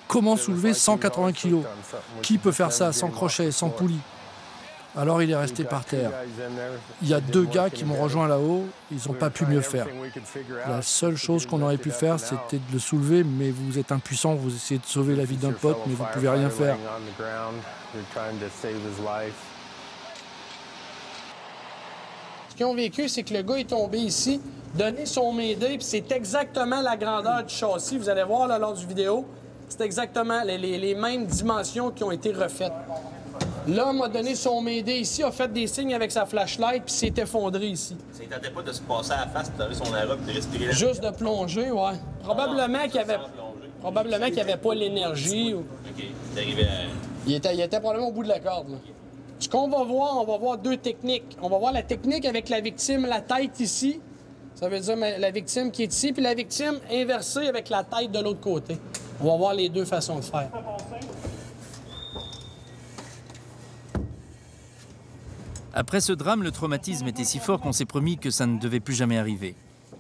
Comment soulever 180 kilos? Qui peut faire ça sans crochet, sans poulie? Alors il est resté par terre. Il y a 2 gars qui m'ont rejoint là-haut, ils n'ont pas pu mieux faire. La seule chose qu'on aurait pu faire, c'était de le soulever, mais vous êtes impuissant, vous essayez de sauver la vie d'un pote, mais vous ne pouvez rien faire. Ce qu'ils ont vécu, c'est que le gars est tombé ici, donné son Mayday, puis c'est exactement la grandeur du châssis. Vous allez voir là, lors du vidéo, c'est exactement les mêmes dimensions qui ont été refaites. L'homme a donné son Mayday ici, a fait des signes avec sa flashlight, puis s'est effondré ici. Ça ne tentait pas de se passer à la face, de donner son aérobe, de respirer la... Juste de plonger, ouais. Probablement qu'il n'y avait pas l'énergie. Ou... OK, c'est arrivé à... Il était probablement au bout de la corde. Là. Ce qu'on va voir, on va voir 2 techniques. On va voir la technique avec la victime, la tête ici. Ça veut dire la victime qui est ici, puis la victime inversée avec la tête de l'autre côté. On va voir les 2 façons de faire. Après ce drame, le traumatisme était si fort qu'on s'est promis que ça ne devait plus jamais arriver.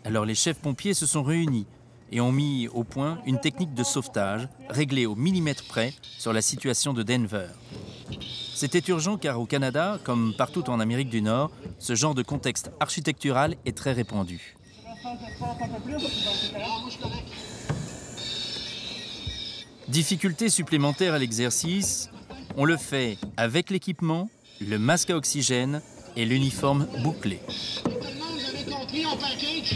Alors les chefs pompiers se sont réunis et ont mis au point une technique de sauvetage réglée au millimètre près sur la situation de Denver. C'était urgent car au Canada, comme partout en Amérique du Nord, ce genre de contexte architectural est très répandu. Difficulté supplémentaire à l'exercice, on le fait avec l'équipement, le masque à oxygène et l'uniforme bouclé. Tout le monde, vous avez compris, on package.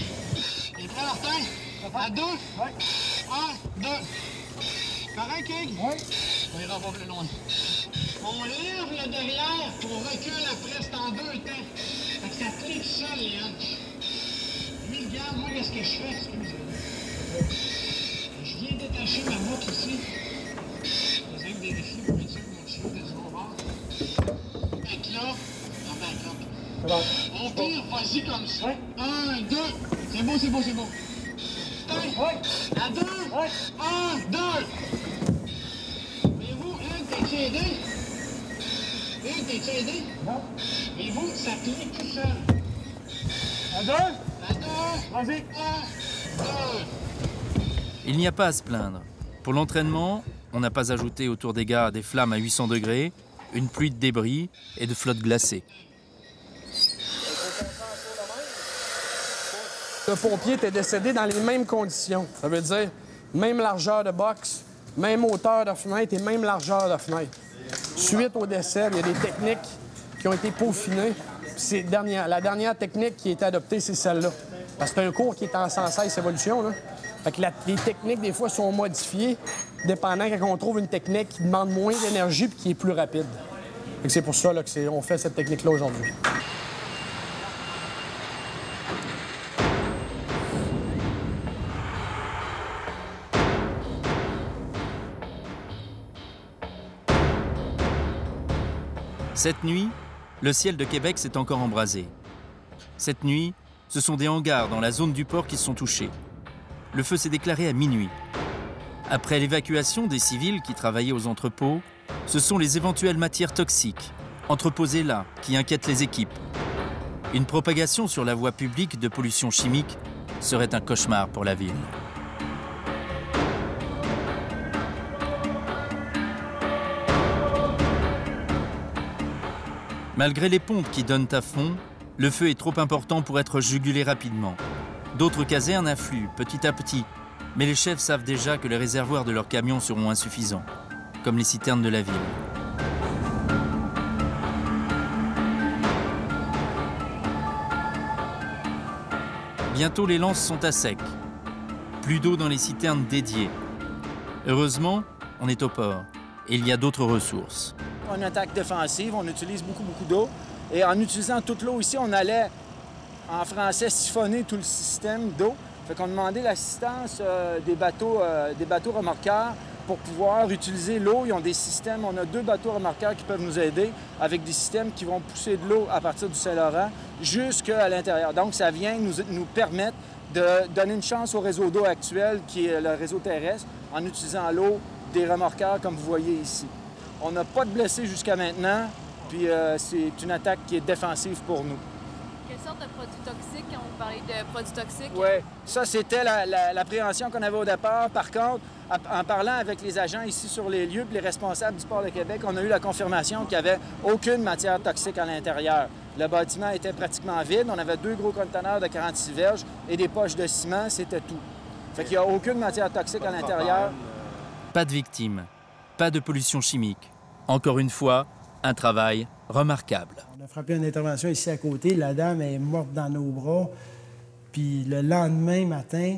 Il est prêt, Martin? À 2? Oui. 1, 2. Correct, King? Oui. On ira pas plus loin. On lève le derrière pour recul après, c'est en 2 temps. Fait que ça clique seul, les hanches. Lui, regarde, moi, qu'est-ce que je fais? Excusez-moi. Je viens détacher ma boucle ici. Je vais vérifier pour être sûr que mon chien est de son bord. Fait que là, en backup. On tire, vas-y comme ça. 1, 2. C'est beau, c'est beau, c'est beau. À 2. 1, 2. Voyez-vous, t'es-tu aidé? T'es-tu aidé? Non. Voyez-vous, ça clique tout seul. À 2. À 2. Vas-y. 1, 2. Il n'y a pas à se plaindre. Pour l'entraînement, on n'a pas ajouté autour des gars des flammes à 800 degrés, une pluie de débris et de flotte glacée. Le pompier était décédé dans les mêmes conditions. Ça veut dire même largeur de box, même hauteur de fenêtre et même largeur de fenêtre. Suite au décès, il y a des techniques qui ont été peaufinées. La dernière technique qui a été adoptée, c'est celle-là. Parce que c'est un cours qui est en sans cesse évolution. Là. Fait que les techniques, des fois, sont modifiées, dépendant quand on trouve une technique qui demande moins d'énergie et qui est plus rapide. C'est pour ça qu'on fait cette technique-là aujourd'hui. Cette nuit, le ciel de Québec s'est encore embrasé. Cette nuit, ce sont des hangars dans la zone du port qui sont touchés. Le feu s'est déclaré à minuit. Après l'évacuation des civils qui travaillaient aux entrepôts, ce sont les éventuelles matières toxiques, entreposées là, qui inquiètent les équipes. Une propagation sur la voie publique de pollution chimique serait un cauchemar pour la ville. Malgré les pompes qui donnent à fond, le feu est trop important pour être jugulé rapidement. D'autres casernes affluent petit à petit, mais les chefs savent déjà que les réservoirs de leurs camions seront insuffisants, comme les citernes de la ville. Bientôt, les lances sont à sec. Plus d'eau dans les citernes dédiées. Heureusement, on est au port et il y a d'autres ressources. En attaque défensive, on utilise beaucoup d'eau. Et en utilisant toute l'eau ici, on allait, en français, siphonner tout le système d'eau. Fait qu'on demandait l'assistance des bateaux remorqueurs pour pouvoir utiliser l'eau. Ils ont des systèmes, on a 2 bateaux remorqueurs qui peuvent nous aider avec des systèmes qui vont pousser de l'eau à partir du Saint-Laurent jusqu'à l'intérieur. Donc, ça vient nous permettre de donner une chance au réseau d'eau actuel, qui est le réseau terrestre, en utilisant l'eau des remorqueurs, comme vous voyez ici. On n'a pas de blessés jusqu'à maintenant, puis c'est une attaque qui est défensive pour nous. Quelle sorte de produits toxiques, quand vous parlez de produits toxiques? Oui, ça c'était l'appréhension qu'on avait au départ. Par contre, en parlant avec les agents ici sur les lieux, puis les responsables du Port de Québec, on a eu la confirmation qu'il n'y avait aucune matière toxique à l'intérieur. Le bâtiment était pratiquement vide. On avait 2 gros conteneurs de 46 verges et des poches de ciment, c'était tout. Fait qu'il n'y a aucune matière toxique à l'intérieur. Pas de victimes, pas de pollution chimique. Encore une fois, un travail remarquable. On a frappé une intervention ici à côté. La dame est morte dans nos bras. Puis le lendemain matin,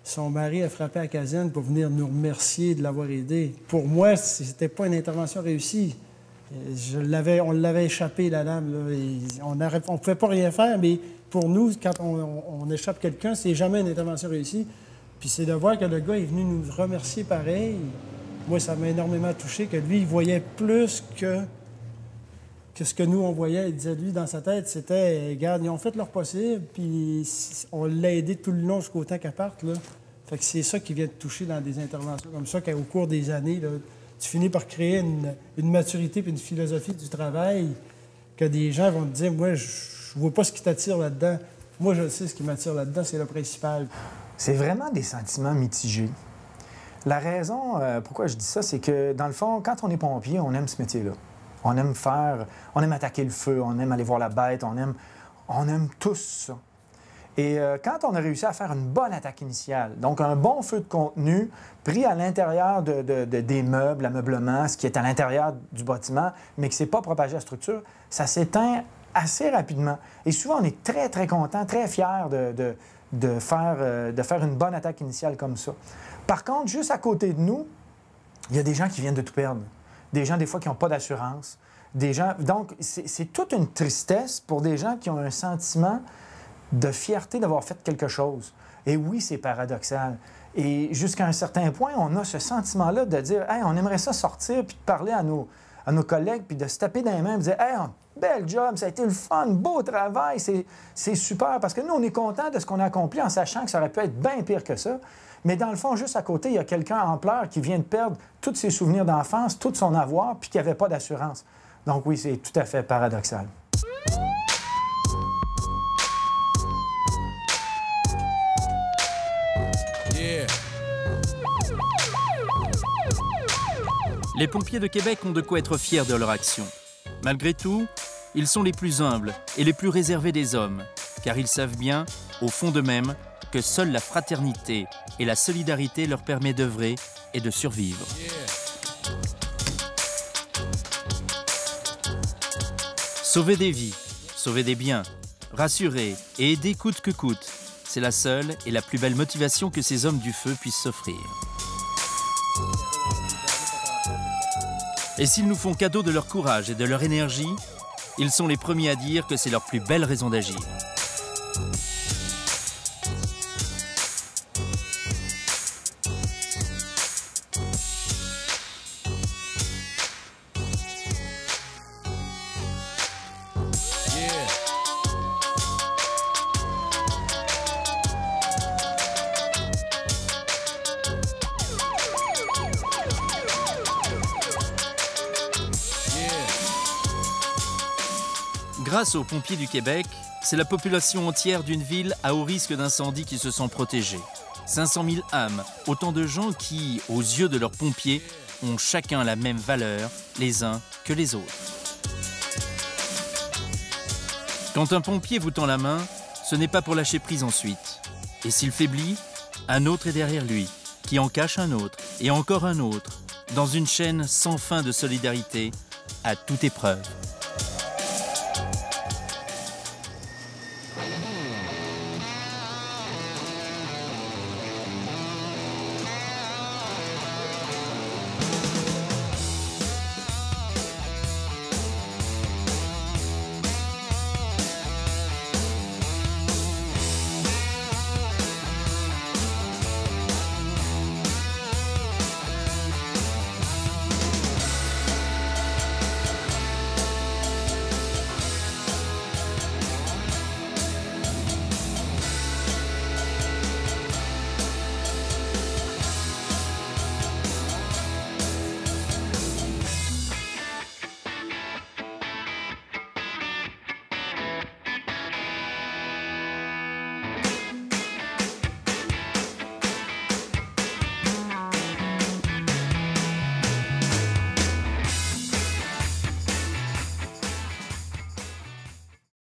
son mari a frappé à la caserne pour venir nous remercier de l'avoir aidé. Pour moi, c'était pas une intervention réussie. On l'avait échappé, la dame. Là, et on ne pouvait pas rien faire, mais pour nous, quand on échappe quelqu'un, c'est jamais une intervention réussie. Puis c'est de voir que le gars est venu nous remercier pareil. Moi, ça m'a énormément touché, que lui, il voyait plus que ce que nous, on voyait. Il disait, lui, dans sa tête, c'était, regarde, ils ont fait leur possible, puis on l'a aidé tout le long jusqu'au temps qu'elle parte, là. Fait que c'est ça qui vient te toucher dans des interventions comme ça, qu'au cours des années, là, tu finis par créer une maturité puis une philosophie du travail que des gens vont te dire, moi, je vois pas ce qui t'attire là-dedans. Moi, je sais ce qui m'attire là-dedans, c'est le principal. C'est vraiment des sentiments mitigés. La raison pourquoi je dis ça, c'est que, dans le fond, quand on est pompier, on aime ce métier-là. On aime attaquer le feu, on aime aller voir la bête, on aime tous ça. Et quand on a réussi à faire une bonne attaque initiale, donc un bon feu de contenu pris à l'intérieur des meubles, l'ameublement, ce qui est à l'intérieur du bâtiment, mais qui ne s'est pas propagé à la structure, ça s'éteint assez rapidement. Et souvent, on est très, très content, très fier de faire une bonne attaque initiale comme ça. Par contre, juste à côté de nous, il y a des gens qui viennent de tout perdre. Des gens, des fois, qui n'ont pas d'assurance. Des gens... Donc, c'est toute une tristesse pour des gens qui ont un sentiment de fierté d'avoir fait quelque chose. Et oui, c'est paradoxal. Et jusqu'à un certain point, on a ce sentiment-là de dire « Hey, on aimerait ça sortir puis de parler à nos collègues puis de se taper dans les mains et de dire « Hey, bel job, ça a été le fun, beau travail, c'est super. » Parce que nous, on est contents de ce qu'on a accompli en sachant que ça aurait pu être bien pire que ça. Mais dans le fond, juste à côté, il y a quelqu'un en pleurs qui vient de perdre tous ses souvenirs d'enfance, tout son avoir, puis qui n'avait pas d'assurance. Donc oui, c'est tout à fait paradoxal. Yeah. Les pompiers de Québec ont de quoi être fiers de leur action. Malgré tout, ils sont les plus humbles et les plus réservés des hommes, car ils savent bien, au fond d'eux-mêmes, que seule la fraternité et la solidarité leur permet d'œuvrer et de survivre. Sauver des vies, sauver des biens, rassurer et aider coûte que coûte, c'est la seule et la plus belle motivation que ces hommes du feu puissent s'offrir. Et s'ils nous font cadeau de leur courage et de leur énergie, ils sont les premiers à dire que c'est leur plus belle raison d'agir. Grâce aux pompiers du Québec, c'est la population entière d'une ville à haut risque d'incendie qui se sent protégée. 500 000 âmes, autant de gens qui, aux yeux de leurs pompiers, ont chacun la même valeur, les uns que les autres. Quand un pompier vous tend la main, ce n'est pas pour lâcher prise ensuite. Et s'il faiblit, un autre est derrière lui, qui en cache un autre, et encore un autre, dans une chaîne sans fin de solidarité, à toute épreuve.